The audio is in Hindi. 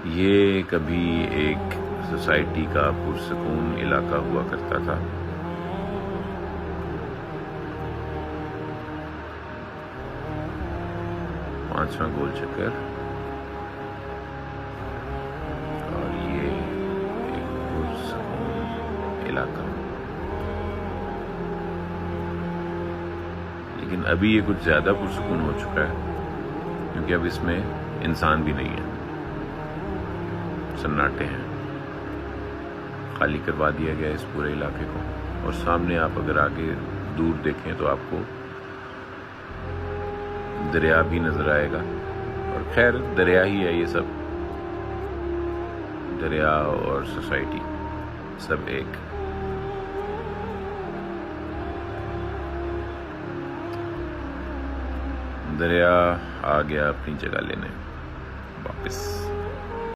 ये कभी एक सोसाइटी का पुरसकून इलाका हुआ करता था। पांचवा गोल चक्कर, और ये एक पुरसकून इलाका। लेकिन अभी ये कुछ ज्यादा पुरसकून हो चुका है, क्योंकि अब इसमें इंसान भी नहीं है, सन्नाटे हैं। खाली करवा दिया गया इस पूरे इलाके को, और सामने आप अगर आगे दूर देखें तो आपको दरिया भी नजर आएगा। और खैर दरिया ही है ये सब, दरिया और सोसाइटी सब एक। दरिया आ गया अपनी जगह लेने वापस।